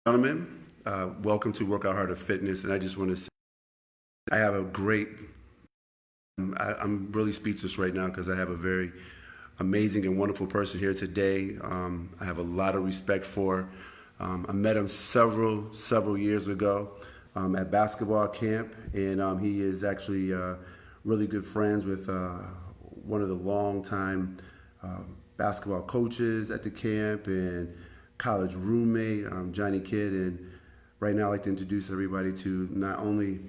Gentlemen, welcome to Workout Harder Fitness, and I just want to say I have a great. I'm really speechless right now because I have a very amazing and wonderful person here today. I have a lot of respect for. I met him several years ago at basketball camp, and he is actually really good friends with one of the longtime basketball coaches at the camp and college roommate, Johnny Kidd. And right now, I'd like to introduce everybody to not only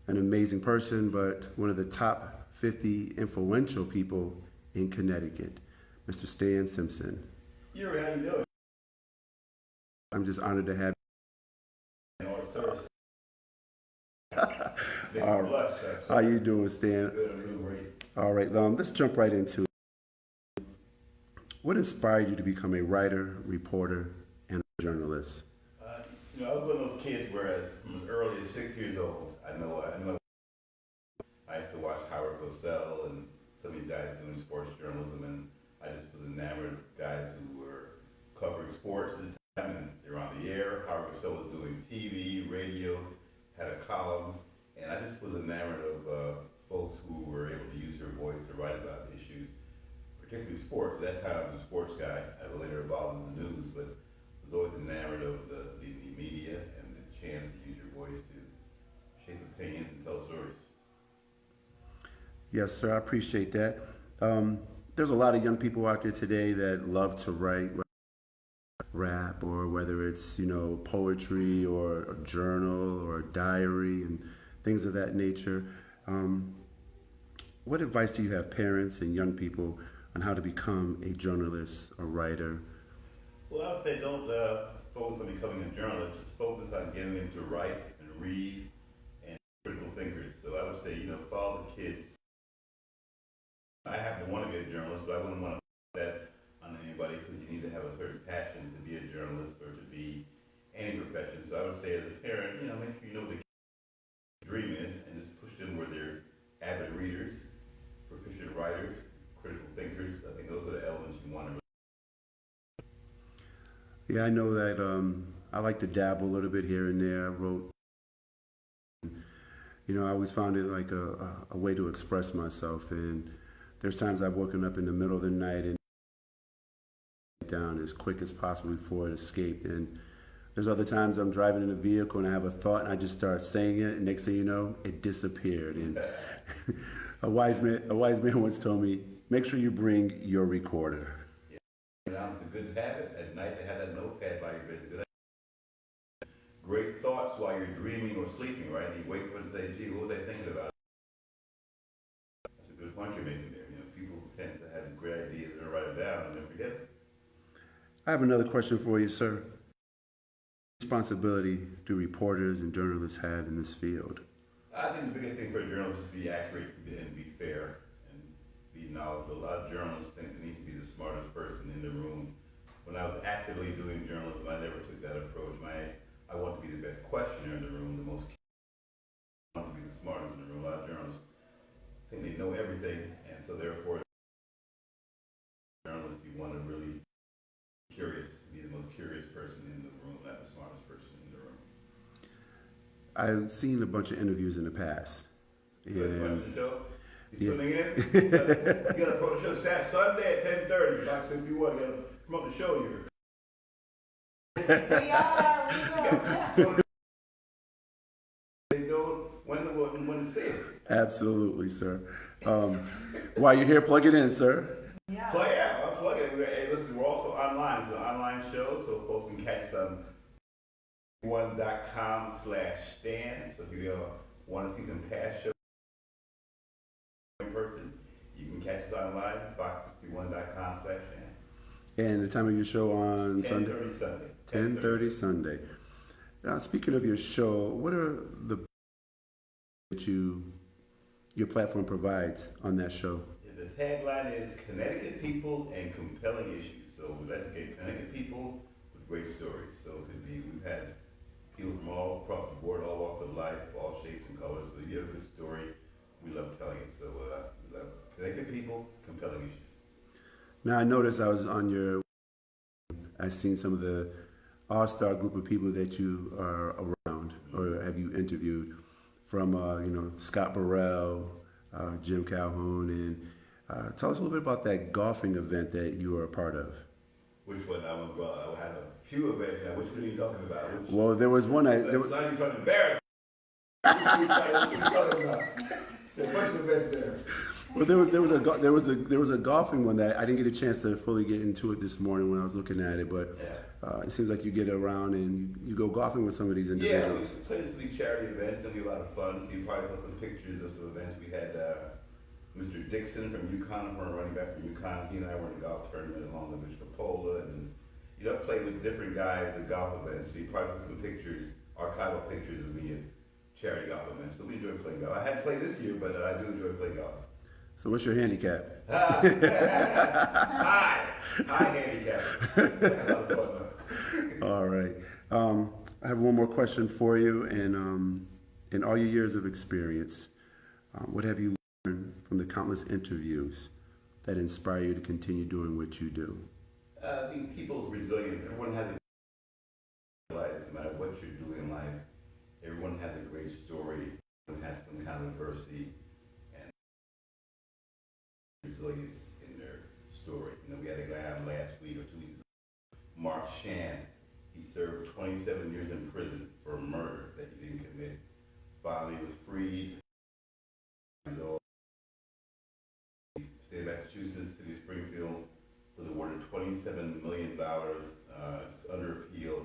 an amazing person, but one of the top 50 influential people in Connecticut, Mr. Stan Simpson. Yuri, how you doing? I'm just honored to have You know, sir. you. How you doing, Stan? Good, I'm doing great. All right, let's jump right into it. What inspired you to become a writer, reporter, and a journalist? I was one of those kids where from as early as 6 years old, I used to watch Howard Cosell and some of these guys doing sports journalism, and I just was enamored of guys who were covering sports at the time, and they were on the air. Howard Cosell was doing TV, radio, had a column, and I just was enamored of folks who were able to use their voice to write about issues, particularly sports. At that time, I was a sports guy. I was later involved in the news, but was always enamored of the media and the chance to use your voice to shape opinions and tell stories. Yes, sir, I appreciate that. There's a lot of young people out there today that love to write, rap, or whether it's poetry or a journal or a diary and things of that nature. Um, what advice do you have parents and young people on how to become a journalist, a writer? Well, I would say don't focus on becoming a journalist. Just focus on getting them to write and read and critical thinkers. So I would say, follow the kids. I happen to want to be a journalist, but I wouldn't want to put that on anybody because you need to have a certain passion to be a journalist or to be any profession. So I would say as a parent, make sure you know what the dream is and just push them where they're avid readers, proficient writers, critical thinkers. I think those are the elements you want to. Yeah, I know that I like to dabble a little bit here and there. I wrote, I always found it like a way to express myself. And there's times I've woken up in the middle of the night and down as quick as possible before it escaped. And there's other times I'm driving in a vehicle and I have a thought and I just start saying it, and next thing you know, it disappeared. And a wise man once told me, make sure you bring your recorder. It's a good habit at night to have that notepad by your bed. Great thoughts while you're dreaming or sleeping, right? And you wake up and say, gee, what was I thinking about? That's a good point you're making there. People tend to have great ideas and write it down and then forget it. I have another question for you, sir. What responsibility do reporters and journalists have in this field? I think the biggest thing for a journalist is to be accurate and be fair and be knowledgeable. A lot of journalists think they need to be the smartest person in the room. When I was actively doing journalism, I never took that approach. I want to be the best questioner in the room, I want to be the smartest in the room. A lot of journalists think they know everything, and so therefore, journalists, you want to really be curious, be the most curious person in the room, not the smartest person in the room. I've seen a bunch of interviews in the past. Good question, And show. You yeah, tuning in? You got to promote the show Sunday at 10:30, Box 61. You got to promote the show here. We are. We will. They know when to see it. absolutely, sir. While you're here, plug it in, sir. Yeah. Play out. I'll plug it. Hey, listen, we're also online. It's an online show, so folks can catch us on one.com/Stan. So if you want to see some past shows in person, you can catch us online, fox61.com/Stan. And the time of your show on Sunday? 10:30 Sunday. 10:30 Sunday. Now, speaking of your show, what are the that your platform provides on that show? The tagline is Connecticut people and compelling issues. So we like to get Connecticut people with great stories. So it could be, we've had people from all across the board, all walks of life, all shapes and colors. But if you have a good story, we love telling it. So we love Connecticut people, compelling issues. Now, I noticed I was on your, I seen some of the all-star group of people that you are around or have you interviewed, from Scott Burrell, Jim Calhoun, and tell us a little bit about that golfing event that you were a part of. Which one? I had a few events now. Which one are you talking about? Well, there was one. It's like you're trying to embarrass me. What are you talking about? There's a bunch of events there. Well, there was a golfing one that I didn't get a chance to fully get into it this morning when I was looking at it, but it seems like you get around and you go golfing with some of these individuals. Yeah, we played some big charity events. It'll be a lot of fun. So you probably saw some pictures of some events. We had Mr. Dixon from UConn, former running back from UConn. He and I were in a golf tournament along with Mr. Capola, and played with different guys at golf events. So you probably saw some pictures, archival pictures of me at charity golf events. So we enjoy playing golf. I hadn't played this year, but I do enjoy playing golf. So what's your handicap? High handicap. I had a lot of fun. All right. I have one more question for you. And in all your years of experience, what have you learned from the countless interviews that inspire you to continue doing what you do? I think people's resilience. Everyone has a realize no matter what you're doing in life, everyone has a great story. Everyone has some kind of adversity and resilience in their story. We had a guy on last week or 2 weeks ago, Mark Shan. He served 27 years in prison for a murder that he didn't commit. Finally was freed. State of Massachusetts, City of Springfield was awarded $27 million. It's under appeal.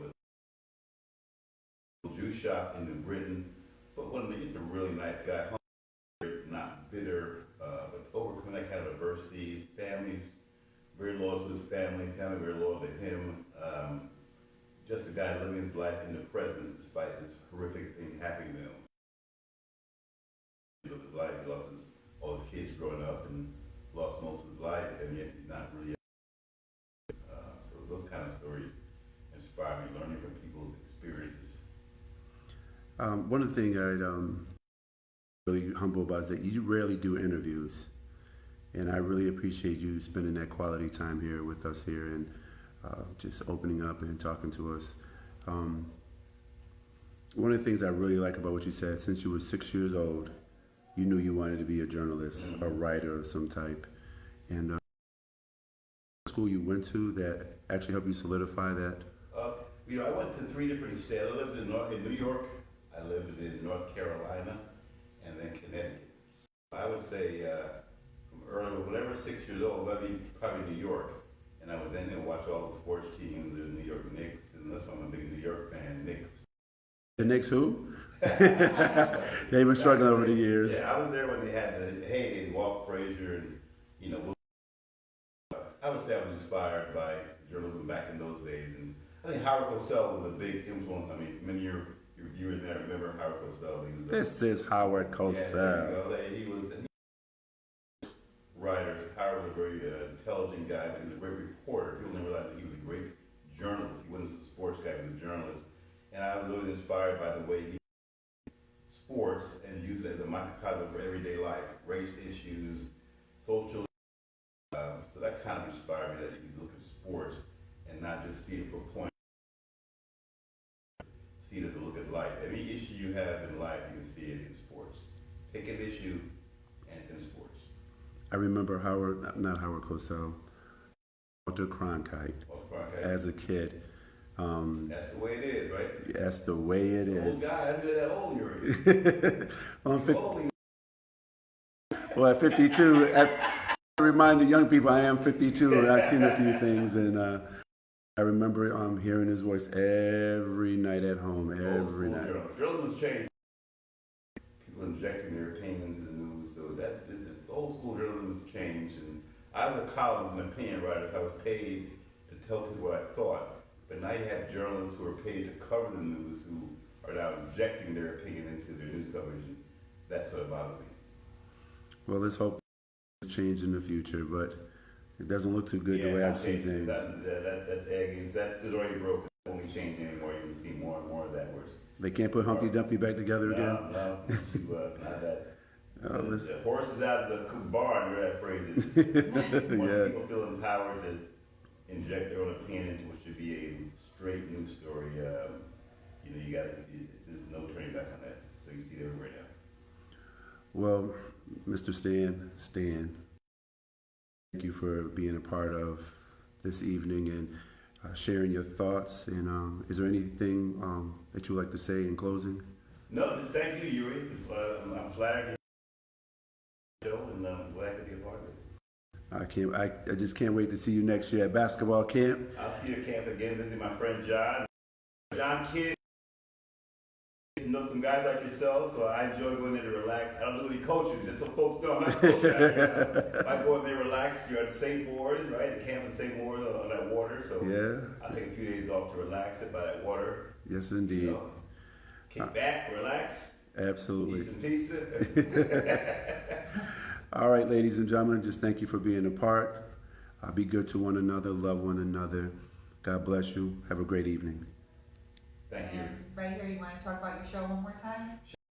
The Jew shop in New Britain, but he's a really nice guy. Not bitter, but overcome that kind of adversity. His family's very loyal to his family very loyal to him. Just a guy living his life in the present despite this horrific thing happening to him. He lived his life, he lost all his kids growing up and lost most of his life, and yet he's not really. So those kind of stories inspire me, learning from people's experiences. One of the things I'm really humble about is that you rarely do interviews, and I really appreciate you spending that quality time here with us here and just opening up and talking to us. One of the things I really like about what you said, since you were 6 years old, you knew you wanted to be a journalist, a writer of some type, and school you went to that actually helped you solidify that? I went to 3 different states. I lived in New York, I lived in North Carolina, and then Connecticut. So I would say from early, whenever 6 years old, probably New York. And I would then watch all the sports teams, the New York Knicks, and that's why I'm a big New York fan, Knicks. The Knicks who? They've been struggling over the years. Yeah, I was there when they had the heyday, Walt Frazier, and I would say I was inspired by journalism back in those days. And I think Howard Cosell was a big influence. I mean, many of your viewers may remember Howard Cosell. This is Howard Cosell. Yeah, there you go. He was a writer. Howard was a very intelligent guy, but he was a great reporter. People didn't realize that he was a great journalist. He wasn't just a sports guy, he was a journalist. And I was always inspired by the way he sports and used it as a microcosm for everyday life, race issues, social. So that kind of inspired me that you can look at sports and not just see it for point. See it as a look at life. Any issue you have in life, you can see it in sports. Pick an issue, and it's in sports. I remember not Howard Cosell, Walter Cronkite, as a kid. That's the way it is, right? That's the way it is. Old guy, I knew that old you're. Well, at 52, I remind the young people I am 52, and I've seen a few things, and I remember hearing his voice every night at home, every night. Journalism has changed. People injecting their opinions in the news, so that old school journalism has changed. And I was a columnist and opinion writer, so I was paid to tell people what I thought. But now you have journalists who are paid to cover the news who are now injecting their opinion into their news coverage, and that's what bothers me. Well, let's hope it's changed in the future, but it doesn't look too good the way I've seen things. That egg is already broken. It won't be changing anymore. You can see more and more of that. They can't put Humpty Dumpty back together again? No, not that. The horse is out of the barn, where that phrase is. When people feel empowered to inject their own opinion into what should be a straight news story, you got there's no turning back on that. So you see it everywhere now. Well, Mr. Stan, thank you for being a part of this evening and sharing your thoughts. And is there anything that you would like to say in closing? No, just thank you, Yuri. I'm flattered you show, and I'm glad to be a part of it. I just can't wait to see you next year at basketball camp. I'll see you at camp again, visit my friend John. John Kidd, you know some guys like yourself, so I enjoy going there to relax. I don't do any coaching, just so folks know I'm not coaching out here. I go in there, relax. You're at the same board, right? The camp is the same board on that water, so Yeah. I take a few days off to relax it by that water. Yes, indeed. You know, kick back, relax, Absolutely. eat some pizza. All right, ladies and gentlemen, just thank you for being a part. Be good to one another, love one another. God bless you. Have a great evening. Thank you. And right here, you want to talk about your show one more time?